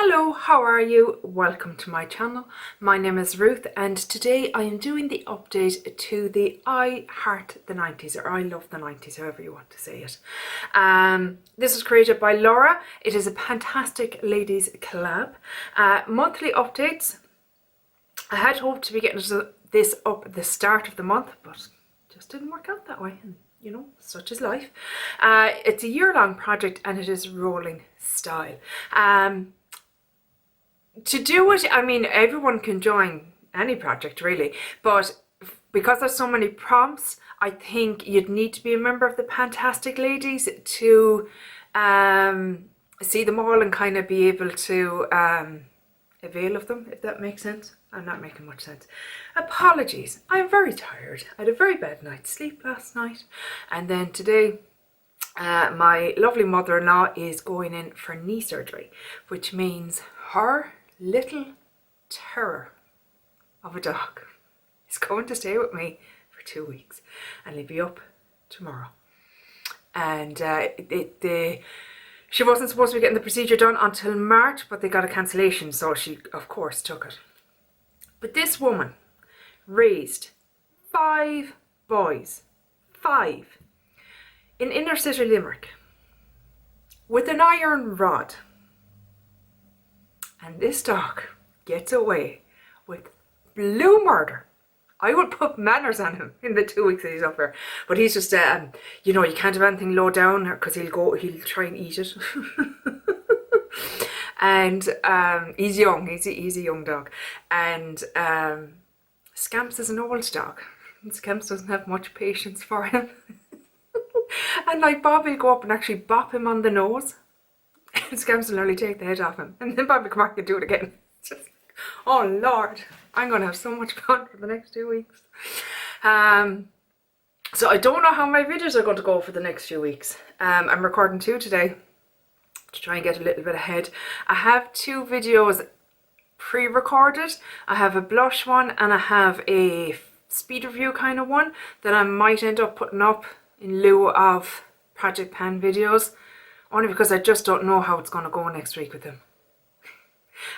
Hello, how are you? Welcome to my channel. My name is Ruth and today I am doing the update to the I Heart the 90s or I Love the 90s, however you want to say it. This was created by Laura. It is a fantastic ladies collab. Monthly updates. I had hoped to be getting this up at the start of the month, but it just didn't work out that way. And you know, such is life. It's a year-long project and it is rolling style. To do it, I mean, everyone can join any project really, but because there's so many prompts, I think you'd need to be a member of the Fantastic Ladies to see them all and kind of be able to avail of them, if that makes sense. I'm not making much sense. Apologies, I'm very tired. I had a very bad night's sleep last night, and then today my lovely mother-in-law is going in for knee surgery, which means her little terror of a dog is going to stay with me for 2 weeks, and he'll be up tomorrow. And she wasn't supposed to be getting the procedure done until March, but they got a cancellation, so she of course took it. But this woman raised 5 boys, 5, in inner city Limerick with an iron rod. And this dog gets away with blue murder. I would put manners on him in the 2 weeks that he's up there. But he's just, you know, you can't have anything low down because he'll try and eat it. And he's young, he's a young dog. And Scamps is an old dog. And Scamps doesn't have much patience for him. And like Bob will go up and actually bop him on the nose. And Scamps will nearly take the head off him. And then Bob will come back and do it again. Just, oh Lord, I'm going to have so much fun for the next 2 weeks. So I don't know how my videos are going to go for the next few weeks. I'm recording 2 today to try and get a little bit ahead. I have 2 videos pre-recorded. I have a blush one and I have a speed review kind of one that I might end up putting up in lieu of Project Pan videos, only because I just don't know how it's going to go next week with him.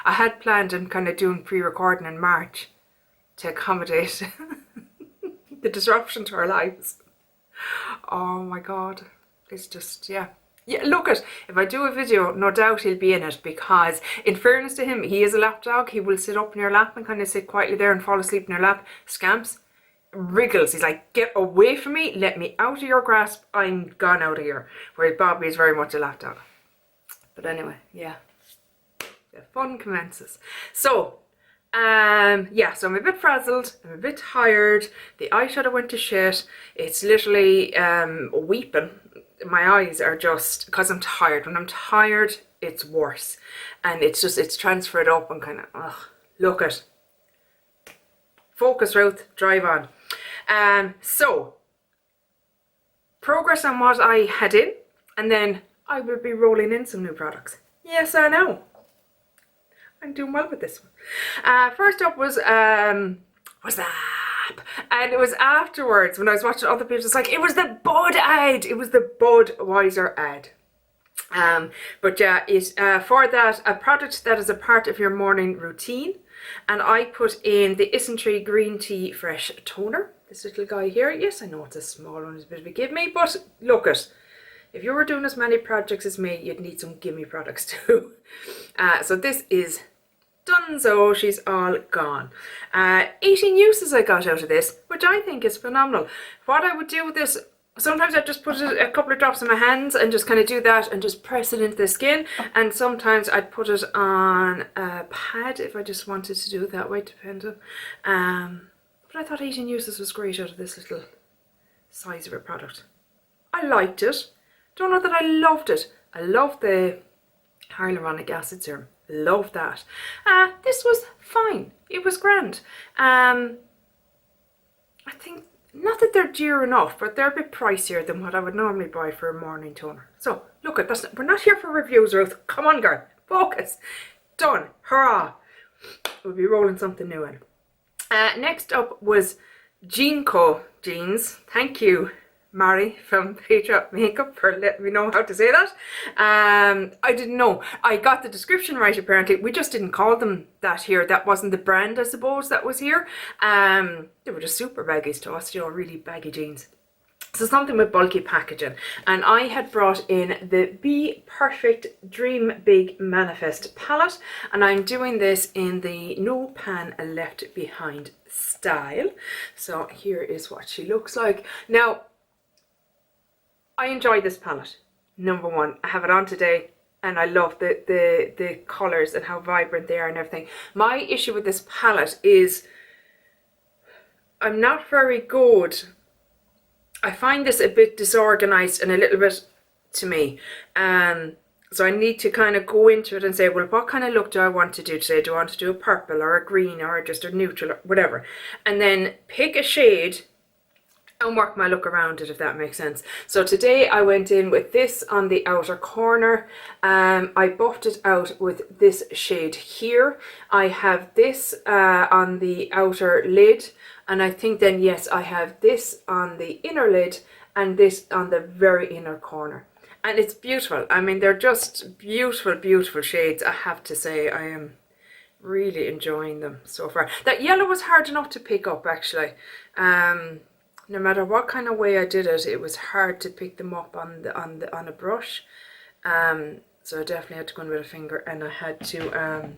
I had planned on kind of doing pre-recording in March to accommodate the disruption to our lives. Oh my God, it's just, yeah. Yeah, look at, if I do a video, no doubt he'll be in it, because in fairness to him, he is a lap dog. He will sit up in your lap and kind of sit quietly there and fall asleep in your lap. Scamps wriggles. He's like, get away from me, let me out of your grasp, I'm gone out of here. Whereas Bobby is very much a lap dog. But anyway, yeah, the fun commences. So yeah, so I'm a bit frazzled, I'm a bit tired, the eyeshadow went to shit, it's literally weeping. My eyes are just, because I'm tired. When I'm tired, it's worse. And it's just, it's transferred up and kind of, ugh, look at. Focus, Ruth, drive on. So, progress on what I had in, and then I will be rolling in some new products. Yes, I know. I'm doing well with this one. First up was that. And it was afterwards when I was watching other people, it's like, it was the Bud ad. It was the Budweiser ad. But yeah, it's for that, a product that is a part of your morning routine. And I put in the Isntree Green Tea Fresh Toner. This little guy here. Yes, I know it's a small one, it's a bit of a gimme, but look it. If you were doing as many projects as me, you'd need some gimme products too. So this is Dunzo, she's all gone. 18 uses I got out of this, which I think is phenomenal. What I would do with this, sometimes I just put a couple of drops in my hands and just kind of do that and just press it into the skin, and sometimes I'd put it on a pad if I just wanted to do it that way, depending. But I thought 18 uses was great out of this little size of a product. I liked it. Don't know that I loved it. I love the hyaluronic acid serum. Love that. This was fine. It was grand. I think, not that they're dear enough, but they're a bit pricier than what I would normally buy for a morning toner. So, look at this. We're not here for reviews, Ruth. Come on, girl. Focus. Done. Hurrah. We'll be rolling something new in. Next up was Jeanco jeans. Thank you, Mari from Petra Makeup for letting me know how to say that. I didn't know. I got the description right apparently. We just didn't call them that here. That wasn't the brand, I suppose, that was here. They were just super baggies to us, you know, really baggy jeans. So something with bulky packaging. And I had brought in the Be Perfect Dream Big Manifest palette. And I'm doing this in the No Pan Left Behind style. So here is what she looks like. Now, I enjoy this palette. Number one, I have it on today. And I love the colours and how vibrant they are and everything. My issue with this palette is I'm not very good. I find this a bit disorganized and a little bit to me. So I need to kind of go into it and say, well, what kind of look do I want to do today? Do I want to do a purple or a green or just a neutral or whatever? And then pick a shade and work my look around it, if that makes sense. So today I went in with this on the outer corner. I buffed it out with this shade here. I have this on the outer lid. And I think then, yes, I have this on the inner lid and this on the very inner corner. And it's beautiful. I mean, they're just beautiful, beautiful shades, I have to say. I am really enjoying them so far. That yellow was hard enough to pick up, actually. No matter what kind of way I did it, it was hard to pick them up on a brush. So I definitely had to go in with a finger, and I had to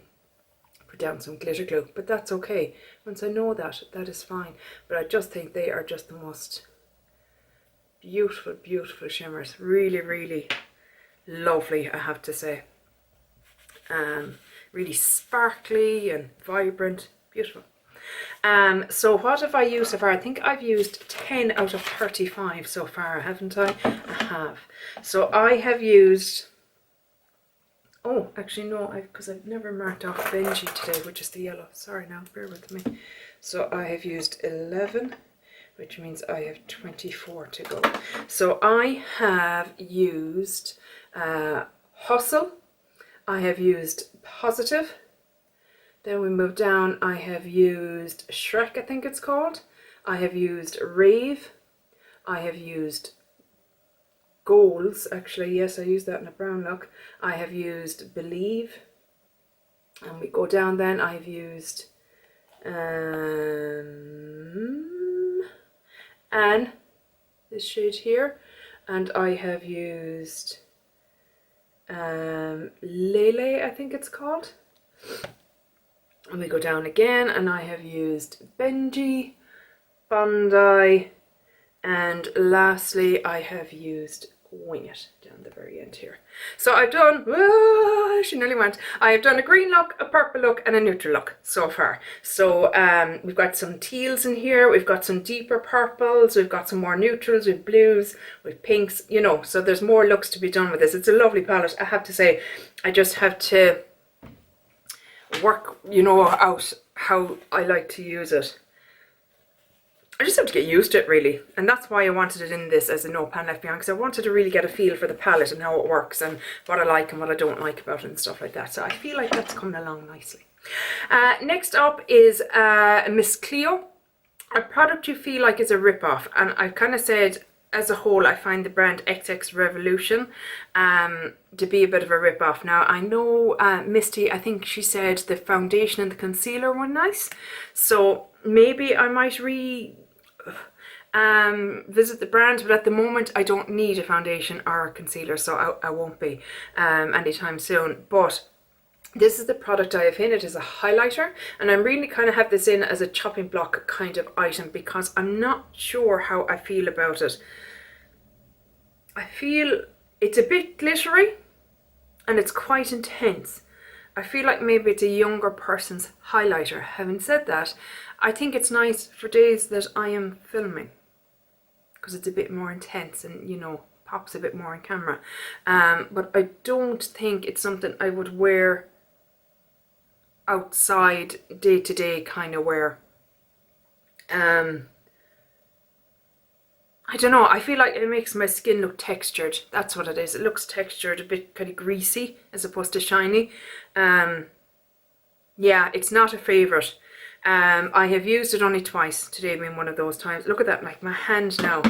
put down some glitter glue, but that's okay. Once I know that, that is fine. But I just think they are just the most beautiful, beautiful shimmers. Really, really lovely, I have to say. Really sparkly and vibrant, beautiful. So what have I used so far? I think I've used 10 out of 35 so far, haven't I? I have. So I have used, oh, actually no, because I've never marked off Benji today, which is the yellow. Sorry now, bear with me. So I have used 11, which means I have 24 to go. So I have used Hustle. I have used Positive. Then we move down, I have used Shrek, I think it's called. I have used Rave. I have used Goals, actually, yes, I used that in a brown look. I have used Believe. And we go down then, I've used Anne, this shade here. And I have used Lele, I think it's called. And we go down again, and I have used Benji, Bondi, and lastly I have used Wing It down the very end here. So I've done, she nearly went, I have done a green look, a purple look, and a neutral look so far. So we've got some teals in here, we've got some deeper purples, we've got some more neutrals, with blues, with pinks, you know, so there's more looks to be done with this. It's a lovely palette, I have to say. I just have to work, you know, out how I like to use it. I just have to get used to it, really, and that's why I wanted it in this as a No Pan Left Behind, because I wanted to really get a feel for the palette and how it works and what I like and what I don't like about it and stuff like that. So I feel like that's coming along nicely. Next up is Miss Cleo, a product you feel like is a rip-off, and I've kind of said as a whole I find the brand XX Revolution to be a bit of a rip-off. Now I know Misty, I think she said the foundation and the concealer were nice, so maybe I might visit the brand, but at the moment I don't need a foundation or a concealer, so I won't be anytime soon. But this is the product I have in. It is a highlighter, and I'm really kind of have this in as a chopping block kind of item because I'm not sure how I feel about it. I feel it's a bit glittery and it's quite intense. I feel like maybe it's a younger person's highlighter. Having said that, I think it's nice for days that I am filming because it's a bit more intense and, you know, pops a bit more on camera. But I don't think it's something I would wear outside day-to-day kind of wear. I don't know, I feel like it makes my skin look textured. That's what it is. It looks textured, a bit kind of greasy as opposed to shiny. Yeah, it's not a favourite. I have used it only twice, today being one of those times. Look at that, like my hand now.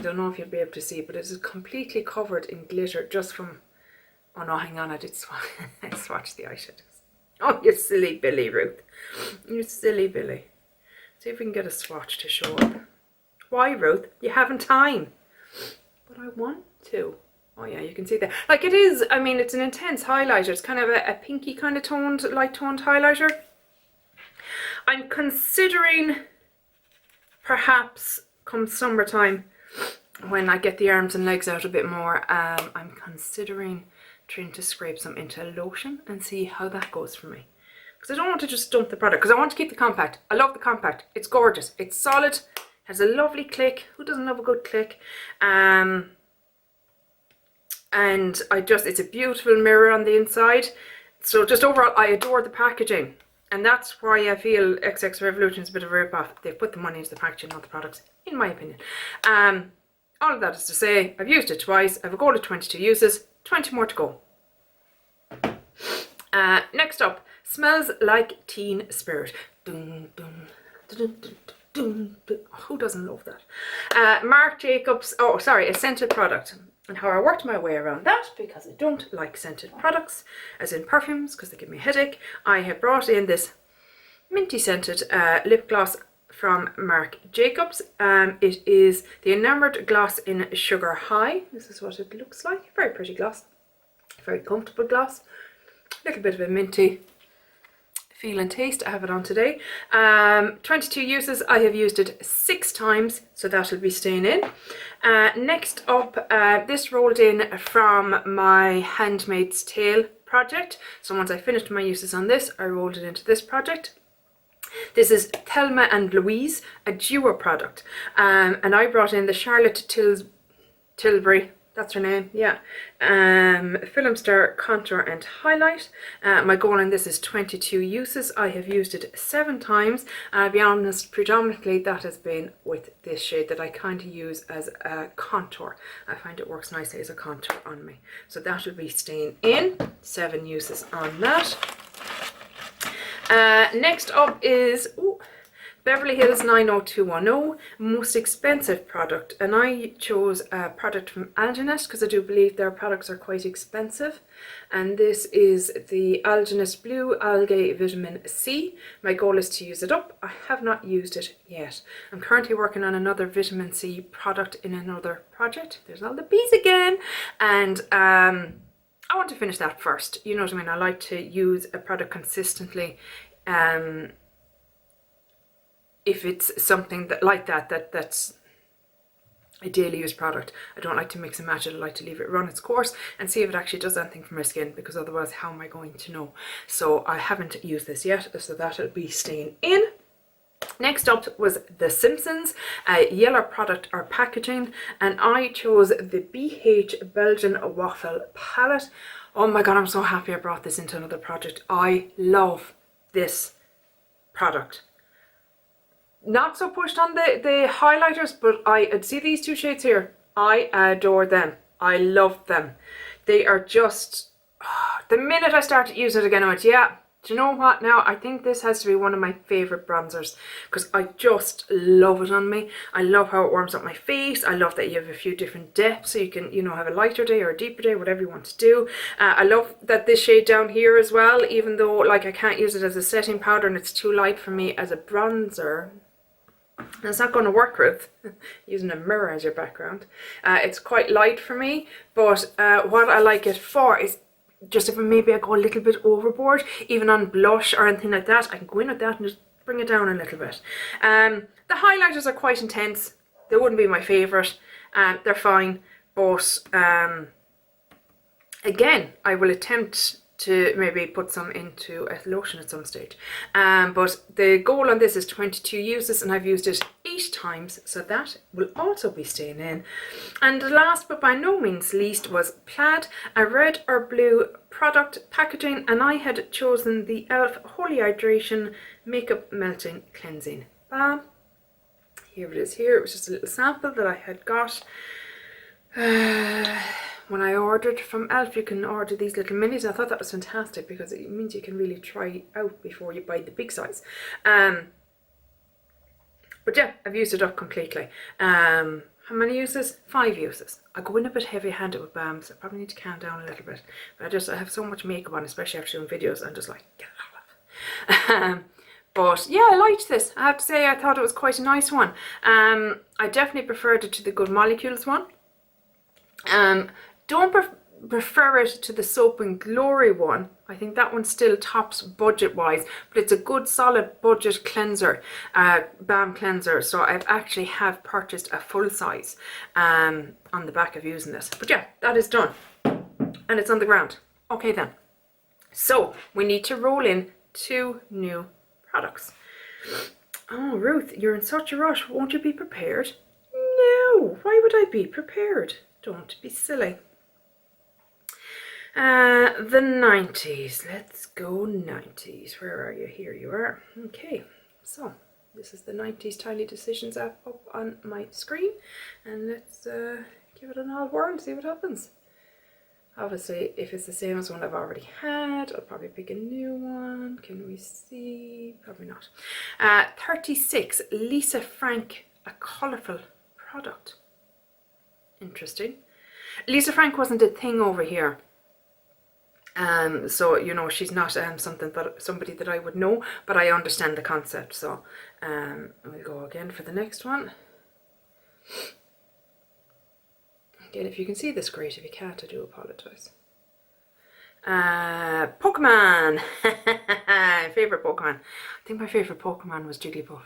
I don't know if you'll be able to see, but it is completely covered in glitter just from, oh no, hang on, I did swatch the eyeshadows. Oh, you silly Billy, Ruth. You silly Billy. See if we can get a swatch to show up. Why, Ruth? You haven't time. But I want to. Oh yeah, you can see that. Like it is, I mean, it's an intense highlighter. It's kind of a pinky kind of toned, light toned highlighter. I'm considering perhaps come summertime when I get the arms and legs out a bit more, I'm considering trying to scrape some into lotion and see how that goes for me. Because I don't want to just dump the product, because I want to keep the compact. I love the compact. It's gorgeous. It's solid. Has a lovely click. Who doesn't love a good click? And it's a beautiful mirror on the inside. So just overall, I adore the packaging. And that's why I feel XX Revolution is a bit of a rip-off. They've put the money into the packaging, not the products, in my opinion. All of that is to say, I've used it twice. I have a goal of 22 uses, 20 more to go. Next up, smells like teen spirit. Dun, dun, dun, dun, dun, dun. Who doesn't love that? Marc Jacobs, a scented product. And how I worked my way around that, because I don't like scented products, as in perfumes, because they give me a headache, I have brought in this minty scented lip gloss from Marc Jacobs. It is the Enamored Gloss in Sugar High. This is what it looks like. Very pretty gloss. Very comfortable gloss. A little bit of a minty feel and taste. I have it on today. 22 uses. I have used it 6 times, so that'll be staying in. Next up, this rolled in from my Handmaid's Tale project. So once I finished my uses on this, I rolled it into this project. This is Thelma and Louise, a duo product. And I brought in the Charlotte Tilbury, that's her name, yeah. Film Star Contour and Highlight. My goal in this is 22 uses. I have used it 7 times. And I'll be honest, predominantly that has been with this shade that I kind of use as a contour. I find it works nicely as a contour on me. So that will be staying in. 7 uses on that. Next up is Beverly Hills 90210, most expensive product, and I chose a product from Algenis because I do believe their products are quite expensive. And this is the Algenis Blue Algae Vitamin C. My goal is to use it up. I have not used it yet. I'm currently working on another vitamin C product in another project. There's all the bees again, and I want to finish that first. You know what I mean? I like to use a product consistently. If it's something that's a daily use product, I don't like to mix and match it. I like to leave it run its course and see if it actually does anything for my skin, because otherwise how am I going to know? So I haven't used this yet, so that'll be staying in. Next up was The Simpsons, a yellow product or packaging, and I chose the BH Belgian Waffle palette. Oh my god, I'm so happy I brought this into another project. I love this product. Not so pushed on the highlighters, but I see these 2 shades here. I adore them. I love them. They are just, the minute I started using it again, I went, yeah, do you know what now? I think this has to be one of my favourite bronzers, because I just love it on me. I love how it warms up my face. I love that you have a few different depths, so you can, you know, have a lighter day or a deeper day, whatever you want to do. I love that this shade down here as well, even though like I can't use it as a setting powder and it's too light for me as a bronzer. And it's not going to work with using a mirror as your background. It's quite light for me, but what I like it for is just if maybe I go a little bit overboard, even on blush or anything like that, I can go in with that and just bring it down a little bit. The highlighters are quite intense. They wouldn't be my favourite. They're fine, but again, I will attempt to maybe put some into a lotion at some stage. But the goal on this is 22 uses, and I've used it 8 times, so that will also be staying in. And last but by no means least was Plaid, a red or blue product packaging, and I had chosen the e.l.f. Holy Hydration Makeup Melting Cleansing Balm. Here it is here. It was just a little sample that I had got. When I ordered from e.l.f. you can order these little minis. I thought that was fantastic because it means you can really try out before you buy the big size. But yeah, I've used it up completely. How many uses? 5 uses. I go in a bit heavy-handed with balm, so I probably need to calm down a little bit. But I have so much makeup on, especially after doing videos, I'm just like, get it all off. But yeah, I liked this. I have to say, I thought it was quite a nice one. I definitely preferred it to the Good Molecules one. Don't prefer it to the Soap and Glory one. I think that one still tops budget wise, but it's a good solid budget cleanser, balm cleanser. So I actually have purchased a full size on the back of using this. But yeah, that is done and it's on the ground. Okay then, so we need to roll in 2 new products. Oh Ruth, you're in such a rush. Won't you be prepared? No, why would I be prepared? Don't be silly. The 90s. Let's go 90s. Where are you? Here you are. Okay, so this is the 90's Tiny Decisions app up on my screen, and let's give it an all whirl and see what happens. Obviously, if it's the same as one I've already had, I'll probably pick a new one. Can we see? Probably not. 36, Lisa Frank, a colourful product. Interesting. Lisa Frank wasn't a thing over here. So, you know, she's not somebody that I would know, but I understand the concept. So, we'll go again for the next one. Again, if you can see this, great. If you can't, I do apologise. Pokemon! Favourite Pokemon. I think my favourite Pokemon was Jigglypuff.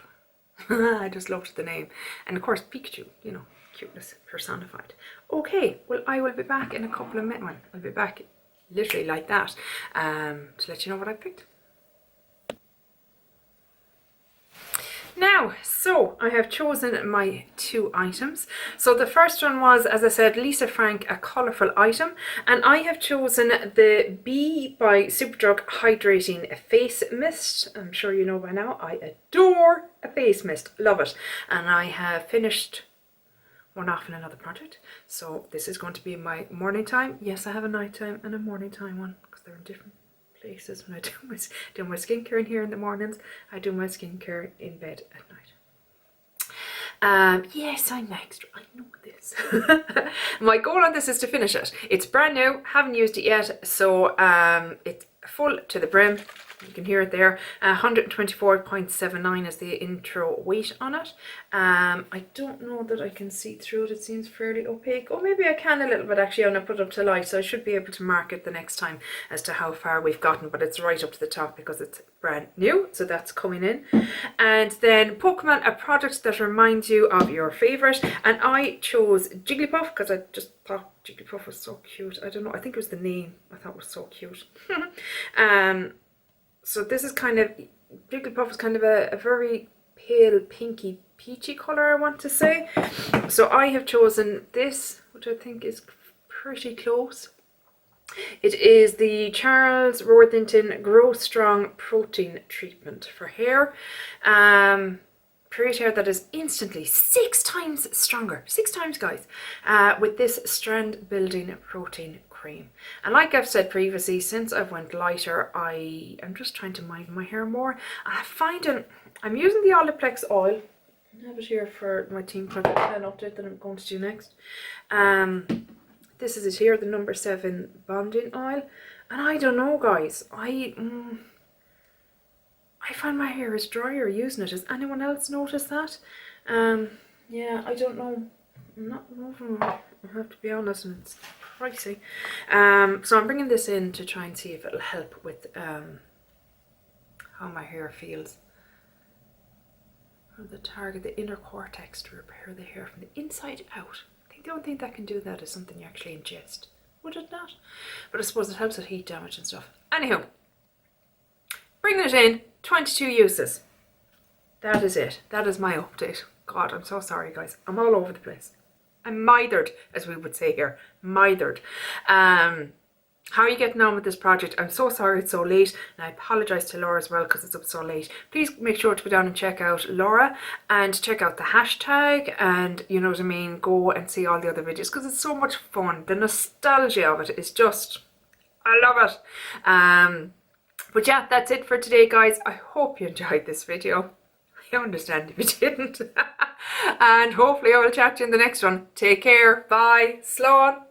I just loved the name. And of course, Pikachu, you know, cuteness personified. Okay, well, I will be back in a couple of minutes. I'll be back literally like that to let you know what I picked. Now, so I have chosen my 2 items. So the first one was, as I said, Lisa Frank, a colourful item. And I have chosen the B by Superdrug Hydrating Face Mist. I'm sure you know by now, I adore a face mist. Love it. And I have finished one off in another project. So this is going to be my morning time. Yes, I have a nighttime and a morning time one because they're in different places. When I do my skincare in here in the mornings, I do my skincare in bed at night. Yes, I'm extra. I know this. My goal on this is to finish it. It's brand new, haven't used it yet, so it's full to the brim. You can hear it there. 124.79 is the intro weight on it. I don't know that I can see through it. It seems fairly opaque. Oh, maybe I can a little bit actually when I put it up to light. So I should be able to mark it the next time as to how far we've gotten. But it's right up to the top because it's brand new. So that's coming in. And then Pokemon, a product that reminds you of your favourite. And I chose Jigglypuff because I just thought Jigglypuff was so cute. I don't know. I think it was the name I thought was so cute. So this is kind of, Jigglypuff is kind of a very pale pinky peachy colour, I want to say. So I have chosen this, which I think is pretty close. It is the Charles Worthington Grow Strong Protein Treatment for hair. Create hair that is instantly 6 times stronger, 6 times guys, with this strand building protein cream. And like I've said previously, since I've went lighter, I am just trying to mind my hair more. I'm using the Olaplex oil. I have it here for my Team Project 10 update that I'm going to do next. This is it here, the number 7 bonding oil. And I don't know guys, I find my hair is drier using it. Has anyone else noticed that? Yeah, I don't know. I'm not loving it. I have to be honest, and it's pricey. So I'm bringing this in to try and see if it'll help with how my hair feels. The target the inner cortex to repair the hair from the inside out. I think the only thing that can do that is something you actually ingest. Would it not? But I suppose it helps with heat damage and stuff. Anywho, bringing it in, 22 uses. That is it. That is my update. God, I'm so sorry guys. I'm all over the place. I'm mithered, as we would say here. Mithered. How are you getting on with this project? I'm so sorry it's so late, and I apologise to Laura as well because it's up so late. Please make sure to go down and check out Laura and check out the hashtag, and you know what I mean, go and see all the other videos because it's so much fun. The nostalgia of it is just, I love it. But yeah, that's it for today guys. I hope you enjoyed this video. I understand if you didn't. And hopefully I will chat to you in the next one. Take care. Bye. Slán.